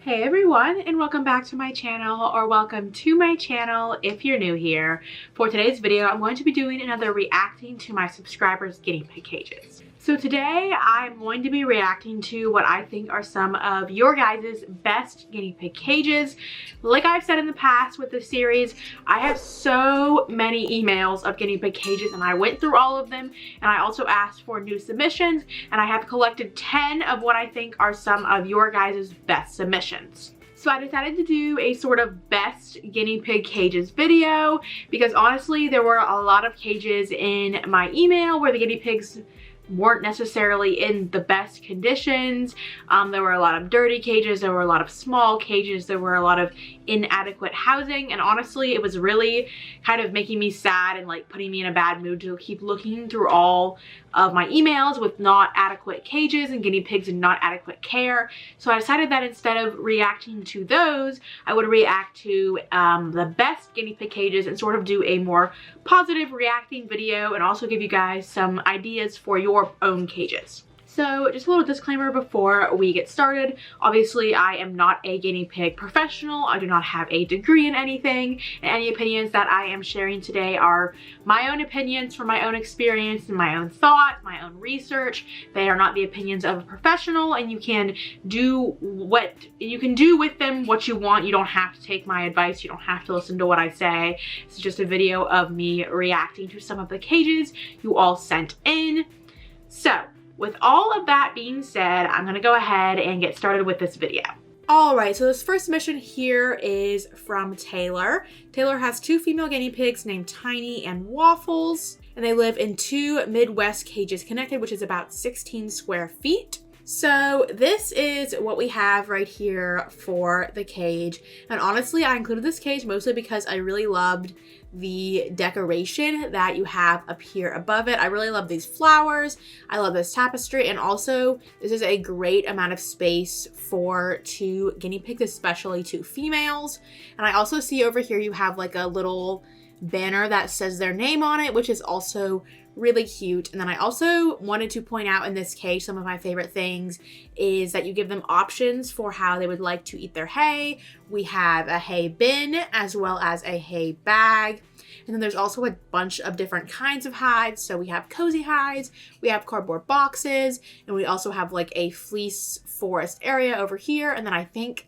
Hey everyone, and welcome back to my channel, or welcome to my channel if you're new here. For today's video, I'm going to be doing another reacting to my subscribers' guinea pig cages. So today I'm going to be reacting to what I think are some of your guys' best guinea pig cages. Like I've said in the past with this series, I have so many emails of guinea pig cages and I went through all of them, and I also asked for new submissions, and I have collected 10 of what I think are some of your guys' best submissions. So I decided to do a sort of best guinea pig cages video because honestly there were a lot of cages in my email where the guinea pigs weren't necessarily in the best conditions. There were a lot of dirty cages, there were a lot of small cages, there were a lot of inadequate housing, and honestly it was really kind of making me sad and like putting me in a bad mood to keep looking through all of my emails with not adequate cages and guinea pigs and not adequate care. So I decided that instead of reacting to those, I would react to the best guinea pig cages and sort of do a more positive reacting video and also give you guys some ideas for your own cages. So just a little disclaimer before we get started. Obviously, I am not a guinea pig professional. I do not have a degree in anything, and any opinions that I am sharing today are my own opinions from my own experience and my own thought, my own research. They are not the opinions of a professional, and you can do with them what you want. You don't have to take my advice. You don't have to listen to what I say. It's just a video of me reacting to some of the cages you all sent in. So with all of that being said, I'm gonna go ahead and get started with this video. All right, so this first submission here is from Taylor. Taylor has two female guinea pigs named Tiny and Waffles, and they live in two Midwest cages connected, which is about 16 square feet. So this is what we have right here for the cage. And honestly, I included this cage mostly because I really loved the decoration that you have up here above it. I really love these flowers. I love this tapestry. And also this is a great amount of space for two guinea pigs, especially two females. And I also see over here you have like a little banner that says their name on it, which is also really cute. And then I also wanted to point out in this cage, some of my favorite things is that you give them options for how they would like to eat their hay. We have a hay bin as well as a hay bag. And then there's also a bunch of different kinds of hides. So we have cozy hides, we have cardboard boxes, and we also have like a fleece forest area over here. And then I think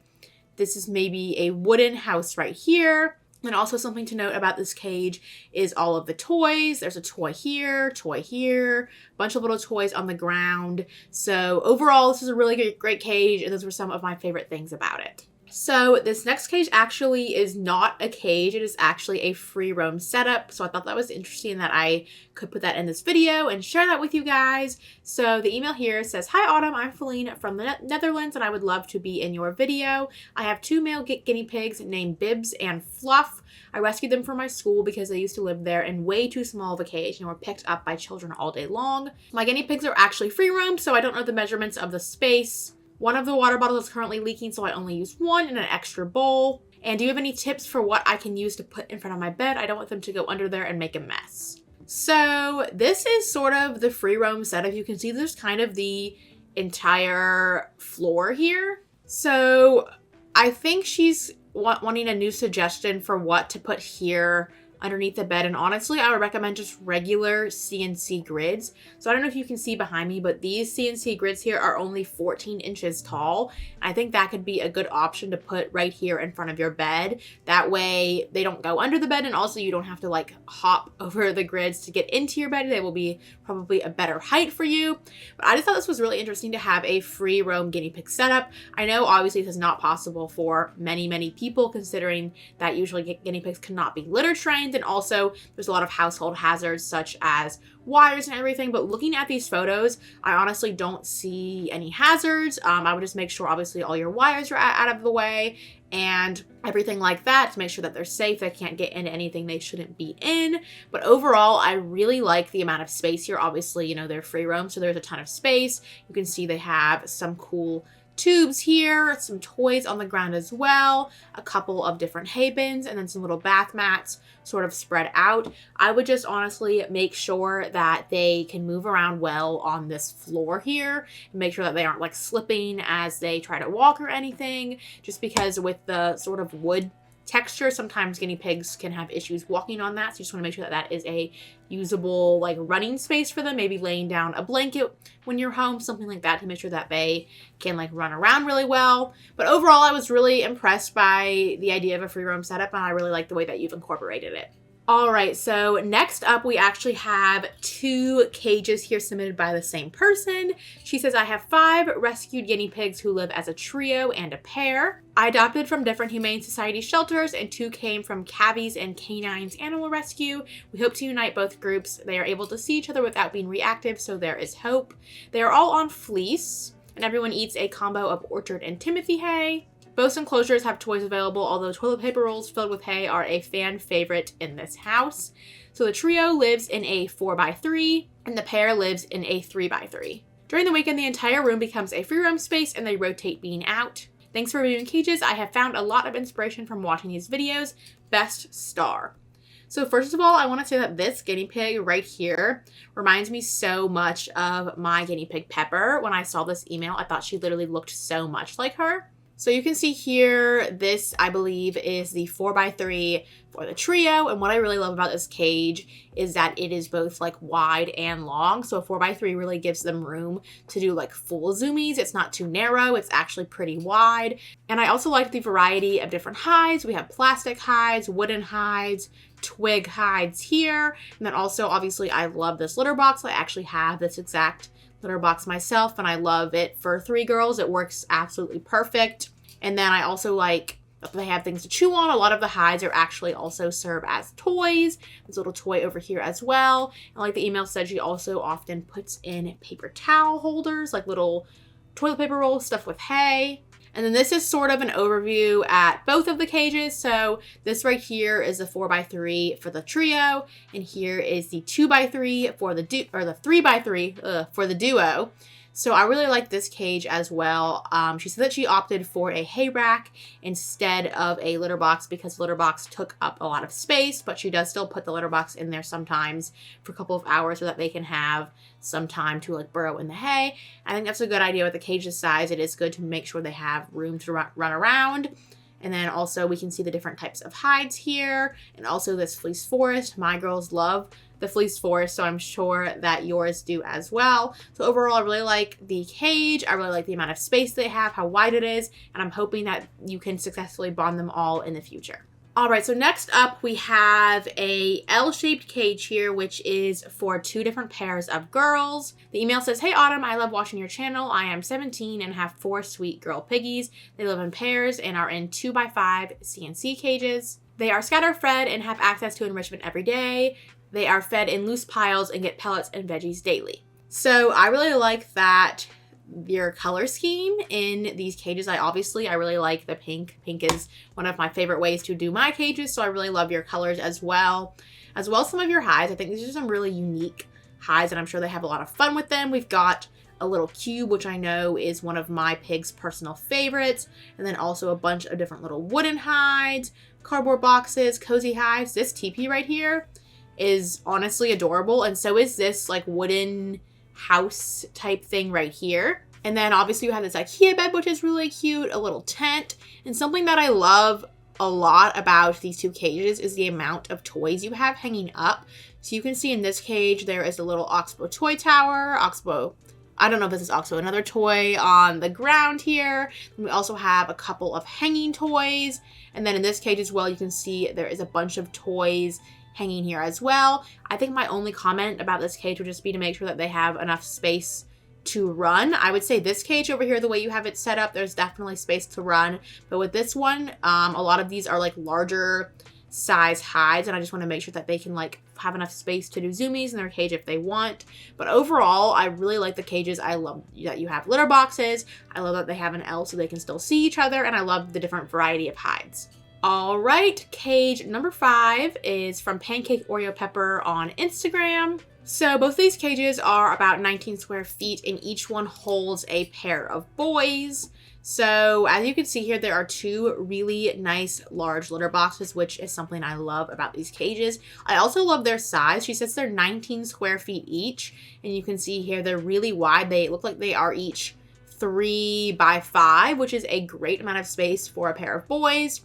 this is maybe a wooden house right here. And also something to note about this cage is all of the toys. There's a toy here, a bunch of little toys on the ground. So overall, this is a really great cage, and those were some of my favorite things about it. So this next cage actually is not a cage. It is actually a free roam setup. So I thought that was interesting that I could put that in this video and share that with you guys. So the email here says, "Hi Autumn, I'm Feline from the Netherlands and I would love to be in your video. I have two male guinea pigs named Bibs and Fluff. I rescued them from my school because they used to live there in way too small of a cage and were picked up by children all day long. My guinea pigs are actually free roam, so I don't know the measurements of the space. One of the water bottles is currently leaking, so I only use one in an extra bowl. And do you have any tips for what I can use to put in front of my bed? I don't want them to go under there and make a mess." So this is sort of the free roam setup. You can see there's kind of the entire floor here. So I think she's wanting a new suggestion for what to put here underneath the bed, and honestly I would recommend just regular CNC grids. So I don't know if you can see behind me, but these CNC grids here are only 14 inches tall. I think that could be a good option to put right here in front of your bed. That way they don't go under the bed, and also you don't have to like hop over the grids to get into your bed. They will be probably a better height for you. But I just thought this was really interesting to have a free roam guinea pig setup. I know obviously this is not possible for many people, considering that usually guinea pigs cannot be litter trained, and also there's a lot of household hazards such as wires and everything. But looking at these photos, I honestly don't see any hazards. I would just make sure obviously all your wires are out of the way and everything like that to make sure that they're safe. They can't get into anything they shouldn't be in. But overall, I really like the amount of space here. Obviously, you know, they're free roam, so there's a ton of space. You can see they have some cool tubes here, some toys on the ground as well, a couple of different hay bins, and then some little bath mats sort of spread out. I would just honestly make sure that they can move around well on this floor here and make sure that they aren't like slipping as they try to walk or anything, just because with the sort of wood texture, sometimes guinea pigs can have issues walking on that. So you just want to make sure that that is a usable like running space for them, maybe laying down a blanket when you're home, something like that, to make sure that they can like run around really well. But overall, I was really impressed by the idea of a free roam setup, and I really like the way that you've incorporated it. All right, so next up, we actually have 2 cages here submitted by the same person. She says, I have 5 rescued guinea pigs who live as a trio and a pair. I adopted from different Humane Society shelters, and 2 came from Cabbies and Canines Animal Rescue. We hope to unite both groups. They are able to see each other without being reactive, so there is hope. They are all on fleece, and everyone eats a combo of orchard and Timothy hay. Both enclosures have toys available, although toilet paper rolls filled with hay are a fan favorite in this house. So the trio lives in a 4x3 and the pair lives in a 3x3. During the weekend, the entire room becomes a free roam space and they rotate being out. Thanks for reviewing cages. I have found a lot of inspiration from watching these videos. Best star. So first of all, I want to say that this guinea pig right here reminds me so much of my guinea pig Pepper. When I saw this email, I thought she literally looked so much like her. So you can see here, this I believe is the 4x3 for the trio. And what I really love about this cage is that it is both like wide and long. So a 4x3 really gives them room to do like full zoomies. It's not too narrow. It's actually pretty wide. And I also like the variety of different hides. We have plastic hides, wooden hides, twig hides here. And then also, obviously, I love this litter box. I actually have this exact litter box myself, and I love it for 3 girls. It works absolutely perfect. And then I also like that they have things to chew on. A lot of the hides are actually also serve as toys. There's a little toy over here as well. And like the email said, she also often puts in paper towel holders, like little toilet paper rolls stuffed with hay. And then this is sort of an overview at both of the cages. So this right here is the 4x3 for the trio, and here is the 2x3 for the 3x3 for the duo. So I really like this cage as well. She said that she opted for a hay rack instead of a litter box because the litter box took up a lot of space, but she does still put the litter box in there sometimes for a couple of hours so that they can have some time to like burrow in the hay. I think that's a good idea with the cage's size. It is good to make sure they have room to run around. And then also we can see the different types of hides here, and also this fleece forest. My girls love the fleece forest, so I'm sure that yours do as well. So overall, I really like the cage. I really like the amount of space they have, how wide it is, and I'm hoping that you can successfully bond them all in the future. All right, so next up we have a L-shaped cage here, which is for 2 different pairs of girls. The email says, hey Autumn, I love watching your channel. I am 17 and have 4 sweet girl piggies. They live in pairs and are in 2x5 CNC cages. They are scatter fed and have access to enrichment every day. They are fed in loose piles and get pellets and veggies daily. So I really like that your color scheme in these cages. I really like the pink. Pink is one of my favorite ways to do my cages, so I really love your colors as well as some of your hides. I think these are some really unique hides, and I'm sure they have a lot of fun with them. We've got a little cube, which I know is one of my pig's personal favorites, and then also a bunch of different little wooden hides, cardboard boxes, cozy hides. This teepee right here is honestly adorable, and so is this like wooden house type thing right here. And then obviously you have this IKEA bed, which is really cute, a little tent. And something that I love a lot about these 2 cages is the amount of toys you have hanging up. So you can see in this cage there is a little Oxbow toy tower, I don't know if this is Oxbow, another toy on the ground here. And we also have a couple of hanging toys. And then in this cage as well, you can see there is a bunch of toys hanging here as well. I think my only comment about this cage would just be to make sure that they have enough space to run. I would say this cage over here, the way you have it set up, there's definitely space to run. But with this one, a lot of these are like larger size hides, and I just want to make sure that they can like have enough space to do zoomies in their cage if they want. But overall, I really like the cages. I love that you have litter boxes. I love that they have an L so they can still see each other, and I love the different variety of hides. All right, cage number 5 is from Pancake Oreo Pepper on Instagram. So both these cages are about 19 square feet, and each one holds a pair of boys. So as you can see here, there are 2 really nice large litter boxes, which is something I love about these cages. I also love their size. She says they're 19 square feet each. And you can see here, they're really wide. They look like they are each 3 by 5, which is a great amount of space for a pair of boys.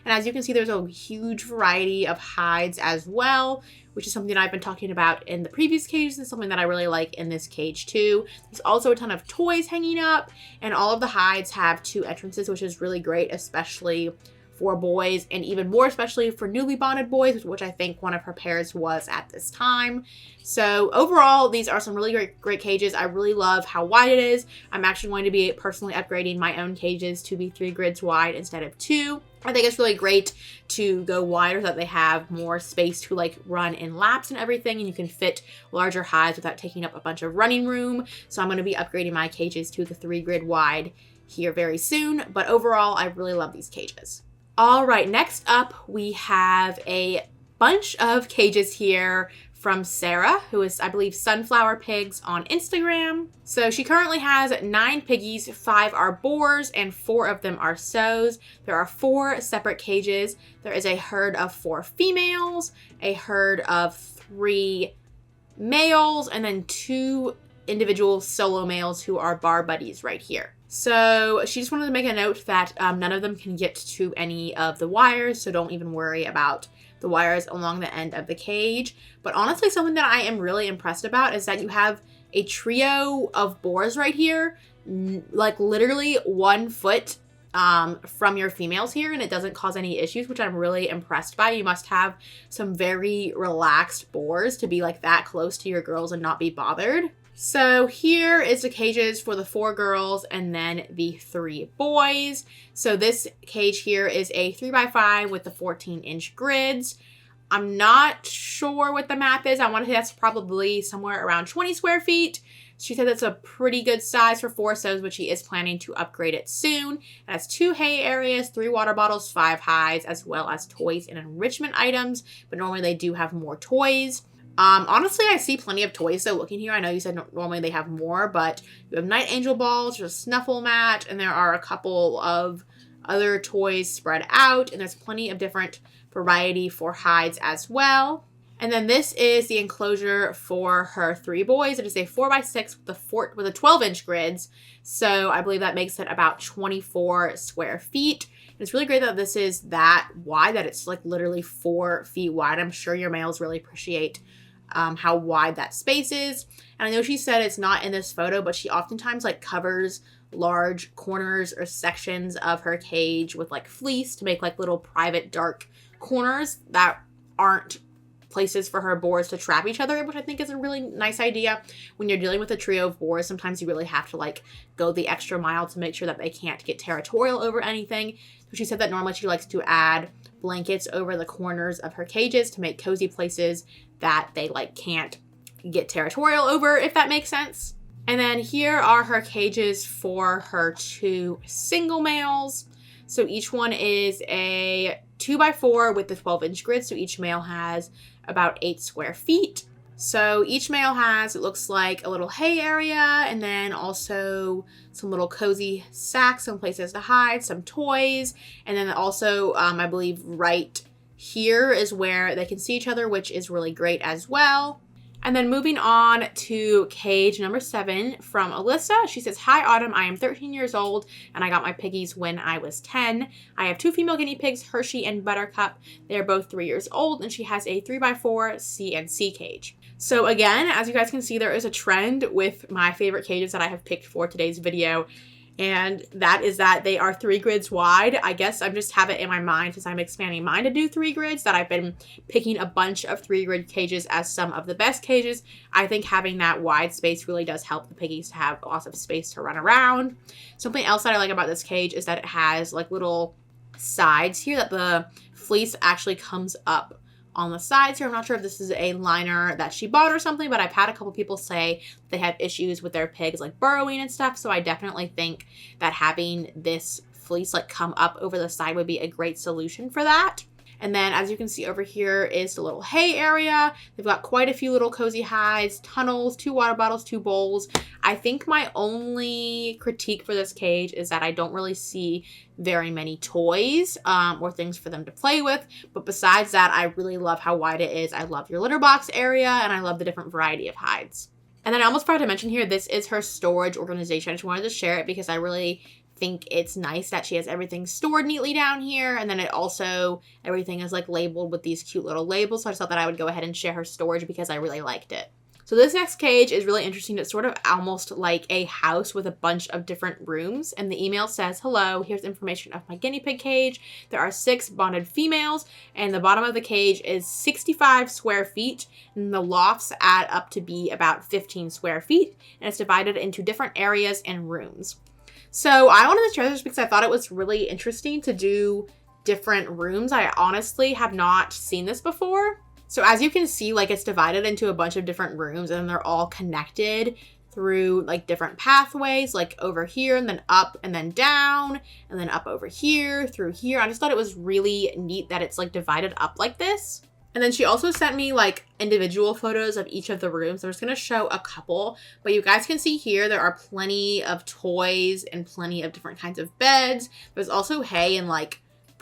And as you can see, there's a huge variety of hides as well, which is something I've been talking about in the previous cages and something that I really like in this cage too. There's also a ton of toys hanging up, and all of the hides have 2 entrances, which is really great, especially for boys, and even more especially for newly bonded boys, which I think one of her pairs was at this time. So overall, these are some really great cages. I really love how wide it is. I'm actually going to be personally upgrading my own cages to be 3 grids wide instead of 2. I think it's really great to go wider so that they have more space to like run in laps and everything, and you can fit larger hides without taking up a bunch of running room. So I'm going to be upgrading my cages to the 3 grid wide here very soon, but overall I really love these cages. All right, next up we have a bunch of cages here from Sarah, who is, I believe, Sunflower Pigs on Instagram. So she currently has 9 piggies, 5 are boars, and 4 of them are sows. There are 4 separate cages. There is a herd of 4 females, a herd of 3 males, and then 2 individual solo males who are bar buddies right here. So she just wanted to make a note that none of them can get to any of the wires, so don't even worry about the wires along the end of the cage. But honestly, something that I am really impressed about is that you have a trio of boars right here, like literally 1 foot from your females here, and it doesn't cause any issues, which I'm really impressed by. You must have some very relaxed boars to be like that close to your girls and not be bothered. So here is the cages for the 4 girls and then the 3 boys. So this cage here is a 3x5 with the 14-inch grids. I'm not sure what the math is. I want to say that's probably somewhere around 20 square feet. She said that's a pretty good size for 4 sows, but she is planning to upgrade it soon. It has 2 hay areas, 3 water bottles, 5 hides, as well as toys and enrichment items. But normally they do have more toys. Honestly, I see plenty of toys. So looking here, I know you said normally they have more, but you have night angel balls, there's a snuffle mat, and there are a couple of other toys spread out, and there's plenty of different variety for hides as well. And then this is the enclosure for her 3 boys. It is a 4x6 with a 12-inch grids. So I believe that makes it about 24 square feet. And it's really great that this is that wide, that it's like literally 4 feet wide. I'm sure your males really appreciate how wide that space is. And I know she said it's not in this photo, but she oftentimes like covers large corners or sections of her cage with like fleece to make like little private dark corners that aren't places for her boars to trap each other, which I think is a really nice idea. When you're dealing with a trio of boars, sometimes you really have to like go the extra mile to make sure that they can't get territorial over anything. So she said that normally she likes to add blankets over the corners of her cages to make cozy places that they like can't get territorial over, if that makes sense. And then here are her cages for her 2 single males. So each one is a 2x4 with the 12-inch grid. So each male has about 8 square feet. So each male has, it looks like, a little hay area, and then also some little cozy sacks, some places to hide, some toys, and then also I believe right here is where they can see each other, which is really great as well. And then moving on to cage number 7 from Alyssa. She says, "Hi Autumn, I am 13 years old and I got my piggies when I was 10. I have 2 female guinea pigs, Hershey and Buttercup. They are both 3 years old, and she has a 3x4 CNC cage." So again, as you guys can see, there is a trend with my favorite cages that I have picked for today's video. And that is that they are 3 grids wide. I guess I just have it in my mind, since I'm expanding mine to do 3 grids, that I've been picking a bunch of 3 grid cages as some of the best cages. I think having that wide space really does help the piggies to have lots of space to run around. Something else that I like about this cage is that it has like little sides here, that the fleece actually comes up on the sides here. I'm not sure if this is a liner that she bought or something, but I've had a couple people say they have issues with their pigs like burrowing and stuff. So I definitely think that having this fleece like come up over the side would be a great solution for that. And And then as you can see over here is the little hay area. They've got quite a few little cozy hides, tunnels, 2 water bottles, 2 bowls. I think my only critique for this cage is that I don't really see very many toys or things for them to play with. But besides that, I really love how wide it is. I love your litter box area, and I love the different variety of hides. And then I almost forgot to mention here, this is her storage organization. I just wanted to share it because I really think it's nice that she has everything stored neatly down here. And then it also, everything is like labeled with these cute little labels. So I just thought that I would go ahead and share her storage because I really liked it. So this next cage is really interesting. It's sort of almost like a house with a bunch of different rooms. And the email says, hello, here's information of my guinea pig cage. There are 6 bonded females, and the bottom of the cage is 65 square feet. And the lofts add up to be about 15 square feet. And it's divided into different areas and rooms. So I wanted to share this because I thought it was really interesting to do different rooms. I honestly have not seen this before. So as you can see, like, it's divided into a bunch of different rooms, and they're all connected through like different pathways, like over here and then up and then down and then up over here through here. I just thought it was really neat that it's like divided up like this. And then she also sent me like individual photos of each of the rooms. I'm just going to show a couple, but you guys can see here there are plenty of toys and plenty of different kinds of beds. There's also hay in like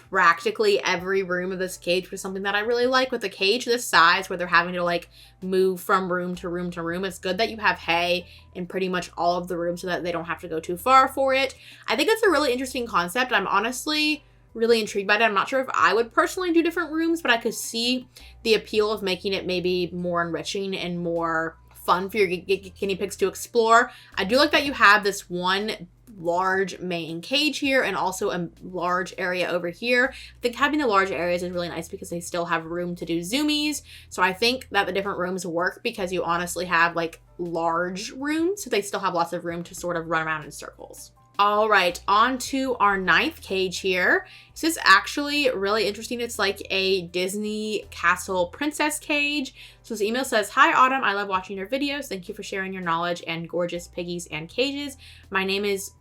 practically every room of this cage, which is something that I really like. With a cage this size where they're having to like move from room to room to room, it's good that you have hay in pretty much all of the rooms so that they don't have to go too far for it. I think it's a really interesting concept. I'm honestly really intrigued by it. I'm not sure if I would personally do different rooms, but I could see the appeal of making it maybe more enriching and more fun for your guinea pigs to explore. I do like that you have this one large main cage here and also a large area over here. I think having the large areas is really nice because they still have room to do zoomies. So I think that the different rooms work because you honestly have like large rooms, so they still have lots of room to sort of run around in circles. All right, on to our 9th cage here. This is actually really interesting. It's like a Disney castle princess cage. So this email says, hi Autumn, I love watching your videos. Thank you for sharing your knowledge and gorgeous piggies and cages. My name is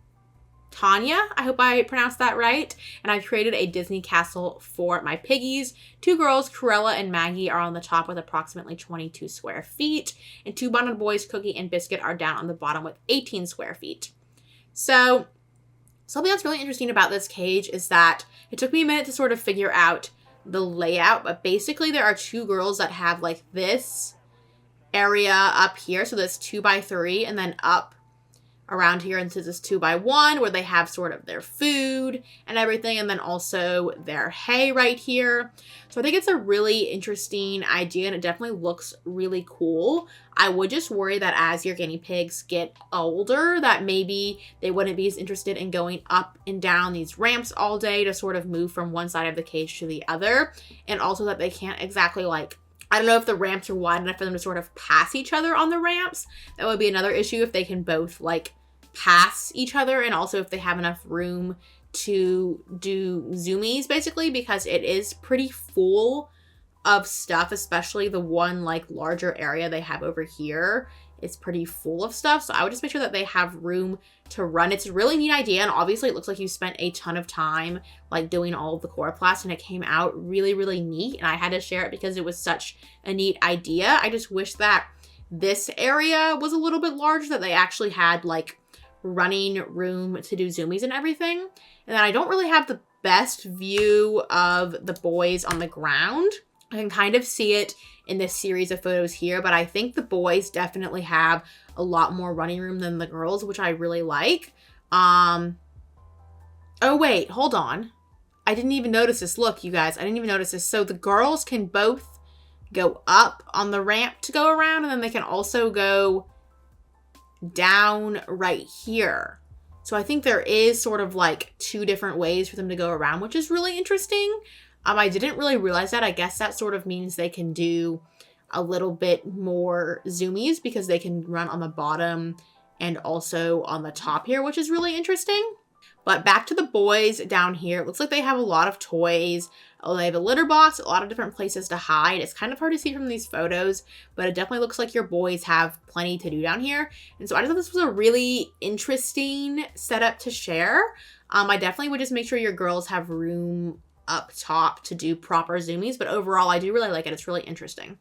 Tanya, I hope I pronounced that right, and I've created a Disney castle for my piggies. 2 girls, Corella and Maggie, are on the top with approximately 22 square feet, and 2 bonded boys, Cookie and Biscuit, are down on the bottom with 18 square feet. So something that's really interesting about this cage is that it took me a minute to sort of figure out the layout, but basically there are 2 girls that have like this area up here, so this 2x3, and then up around here into this 2x1 where they have sort of their food and everything, and then also their hay right here. So I think it's a really interesting idea, and it definitely looks really cool. I would just worry that as your guinea pigs get older, that maybe they wouldn't be as interested in going up and down these ramps all day to sort of move from one side of the cage to the other, and also that they can't exactly like, I don't know if the ramps are wide enough for them to sort of pass each other on the ramps. That would be another issue if they can both like pass each other, and also if they have enough room to do zoomies basically, because it is pretty full of stuff, especially the one like larger area they have over here. It's pretty full of stuff, so I would just make sure that they have room to run. It's a really neat idea, and obviously it looks like you spent a ton of time like doing all of the chloroplast, and it came out really, really neat, and I had to share it because it was such a neat idea. I just wish that this area was a little bit larger, that they actually had like running room to do zoomies and everything. And then I don't really have the best view of the boys on the ground. I can kind of see it in this series of photos here, but I think the boys definitely have a lot more running room than the girls, which I really like. Oh wait, hold on. I didn't even notice this. Look, you guys, I didn't even notice this. So the girls can both go up on the ramp to go around, and then they can also go down right here. So I think there is sort of like 2 different ways for them to go around, which is really interesting. I didn't really realize that. I guess that sort of means they can do a little bit more zoomies because they can run on the bottom and also on the top here, which is really interesting. But back to the boys down here. It looks like they have a lot of toys. They have a litter box, a lot of different places to hide. It's kind of hard to see from these photos, but it definitely looks like your boys have plenty to do down here. And so I just thought this was a really interesting setup to share. I definitely would just make sure your girls have room up top to do proper zoomies, but overall I do really like it. It's really interesting.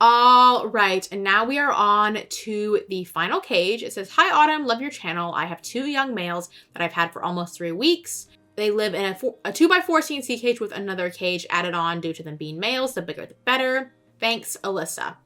All right, and now we are on to the final cage. It says, "Hi Autumn, love your channel. I have 2 young males that I've had for almost 3 weeks. They live in a 2x4 CNC cage with another cage added on due to them being males. The bigger the better. Thanks, Alyssa."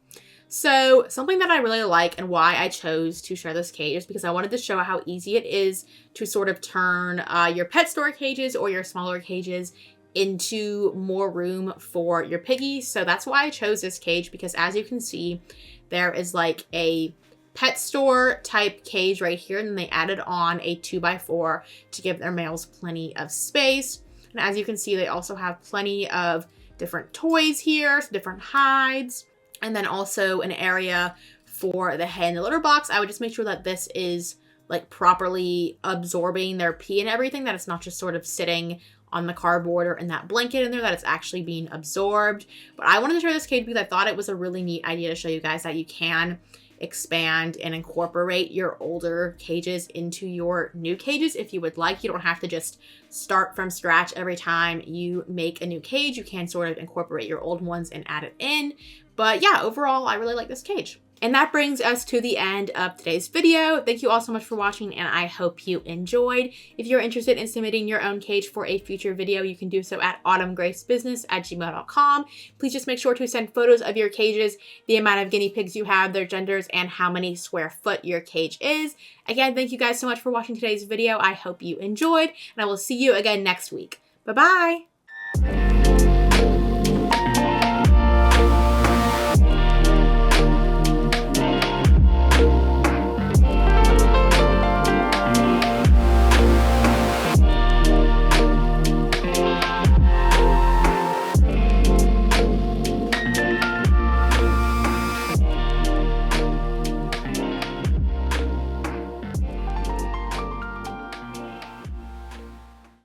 So something that I really like and why I chose to share this cage is because I wanted to show how easy it is to sort of turn your pet store cages or your smaller cages into more room for your piggies. So that's why I chose this cage, because as you can see, there is like a pet store type cage right here, and then they added on a 2x4 to give their males plenty of space. And as you can see, they also have plenty of different toys here, some different hides, and then also an area for the hay and the litter box. I would just make sure that this is like properly absorbing their pee and everything, that it's not just sort of sitting on the cardboard or in that blanket in there, that it's actually being absorbed. But I wanted to share this cage because I thought it was a really neat idea to show you guys that you can expand and incorporate your older cages into your new cages if you would like. You don't have to just start from scratch every time you make a new cage. You can sort of incorporate your old ones and add it in. But yeah, overall, I really like this cage. And that brings us to the end of today's video. Thank you all so much for watching, and I hope you enjoyed. If you're interested in submitting your own cage for a future video, you can do so at autumngracebusiness@gmail.com. Please just make sure to send photos of your cages, the amount of guinea pigs you have, their genders, and how many square foot your cage is. Again, thank you guys so much for watching today's video. I hope you enjoyed, and I will see you again next week. Bye-bye.